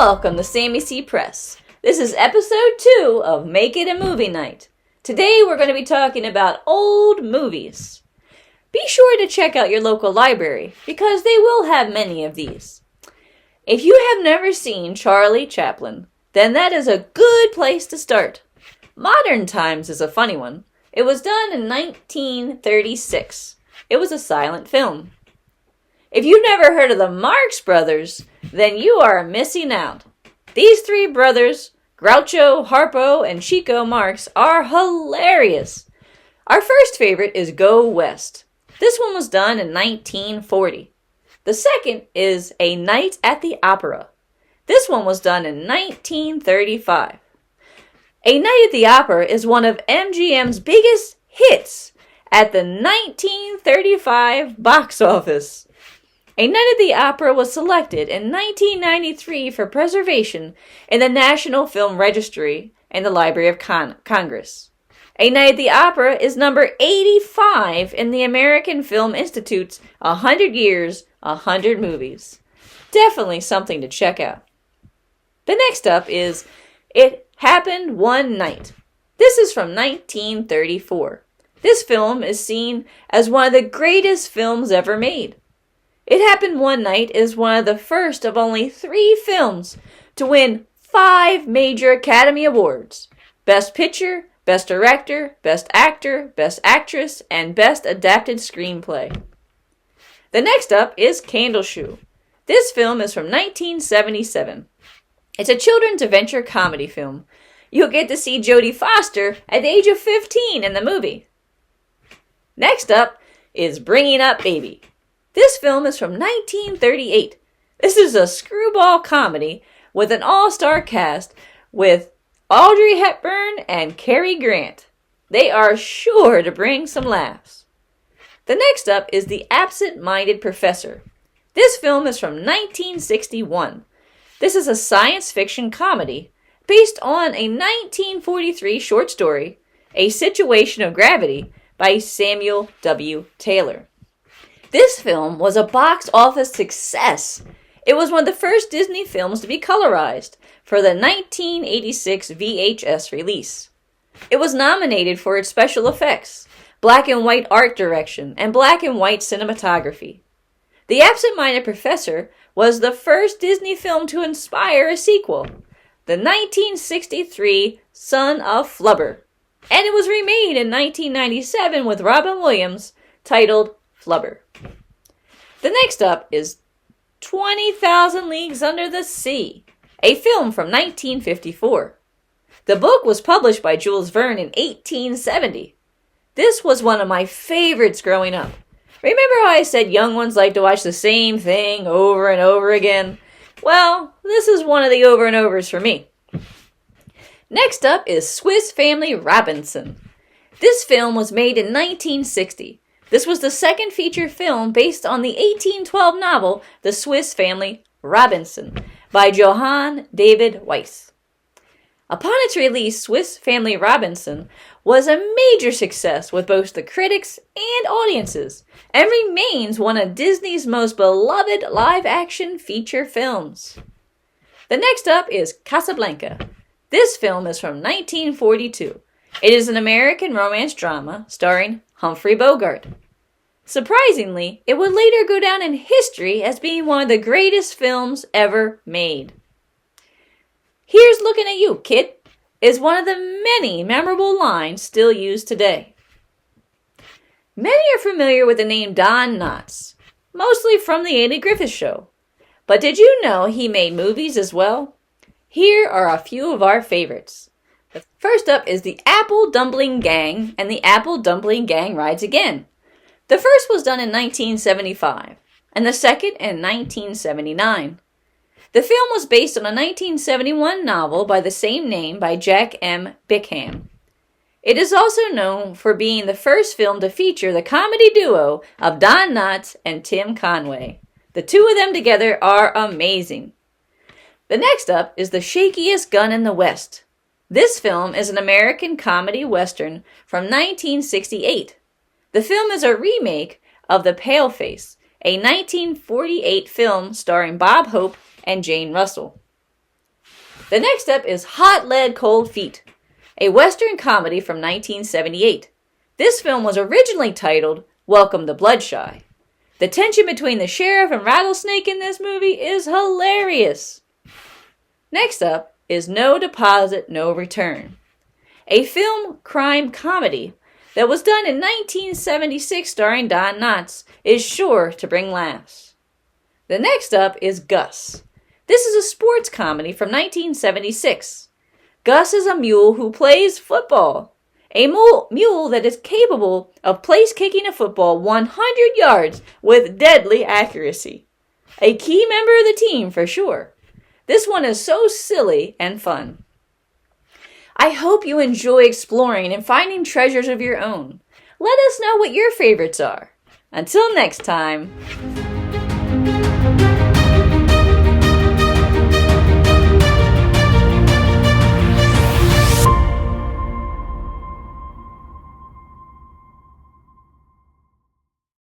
Welcome to Sammy C. Press. This is episode 2 of Make It a Movie Night. Today we're going to be talking about old movies. Be sure to check out your local library because they will have many of these. If you have never seen Charlie Chaplin, then that is a good place to start. Modern Times is a funny one. It was done in 1936. It was a silent film. If you've never heard of the Marx Brothers, then you are missing out. These three brothers, Groucho, Harpo, and Chico Marx, are hilarious. Our first favorite is Go West. This one was done in 1940. The second is A Night at the Opera. This one was done in 1935. A Night at the Opera is one of MGM's biggest hits at the 1935 box office. A Night at the Opera was selected in 1993 for preservation in the National Film Registry and the Library of Congress. A Night at the Opera is number 85 in the American Film Institute's 100 Years, 100 Movies. Definitely something to check out. The next up is It Happened One Night. This is from 1934. This film is seen as one of the greatest films ever made. It Happened One Night is one of the first of only 3 films to win 5 major Academy Awards: Best Picture, Best Director, Best Actor, Best Actress, and Best Adapted Screenplay. The next up is Candleshoe. This film is from 1977. It's a children's adventure comedy film. You'll get to see Jodie Foster at the age of 15 in the movie. Next up is Bringing Up Baby. This film is from 1938. This is a screwball comedy with an all-star cast with Audrey Hepburn and Cary Grant. They are sure to bring some laughs. The next up is The Absent-Minded Professor. This film is from 1961. This is a science fiction comedy based on a 1943 short story, A Situation of Gravity, by Samuel W. Taylor. This film was a box office success. It was one of the first Disney films to be colorized for the 1986 VHS release. It was nominated for its special effects, black and white art direction, and black and white cinematography. The Absent-Minded Professor was the first Disney film to inspire a sequel, the 1963 Son of Flubber, and it was remade in 1997 with Robin Williams, titled Flubber. The next up is 20,000 Leagues Under the Sea, a film from 1954. The book was published by Jules Verne in 1870. This was one of my favorites growing up. Remember how I said young ones like to watch the same thing over and over again? Well, this is one of the over and overs for me. Next up is Swiss Family Robinson. This film was made in 1960. This was the second feature film based on the 1812 novel The Swiss Family Robinson by Johann David Weiss. Upon its release, Swiss Family Robinson was a major success with both the critics and audiences and remains one of Disney's most beloved live-action feature films. The next up is Casablanca. This film is from 1942. It is an American romance drama starring Humphrey Bogart. Surprisingly, it would later go down in history as being one of the greatest films ever made. Here's Looking at You, Kid, is one of the many memorable lines still used today. Many are familiar with the name Don Knotts, mostly from the Andy Griffith Show. But did you know he made movies as well? Here are a few of our favorites. First up is The Apple Dumpling Gang and The Apple Dumpling Gang Rides Again. The first was done in 1975, and the second in 1979. The film was based on a 1971 novel by the same name by Jack M. Bickham. It is also known for being the first film to feature the comedy duo of Don Knotts and Tim Conway. The two of them together are amazing. The next up is The Shakiest Gun in the West. This film is an American comedy western from 1968. The film is a remake of The Paleface, a 1948 film starring Bob Hope and Jane Russell. The next up is Hot Lead Cold Feet, a Western comedy from 1978. This film was originally titled Welcome to Bloodshy. The tension between the sheriff and Rattlesnake in this movie is hilarious. Next up is No Deposit, No Return, a film crime comedy that was done in 1976 starring Don Knotts, is sure to bring laughs. The next up is Gus. This is a sports comedy from 1976. Gus is a mule who plays football. A mule that is capable of place-kicking a football 100 yards with deadly accuracy. A key member of the team for sure. This one is so silly and fun. I hope you enjoy exploring and finding treasures of your own. Let us know what your favorites are. Until next time.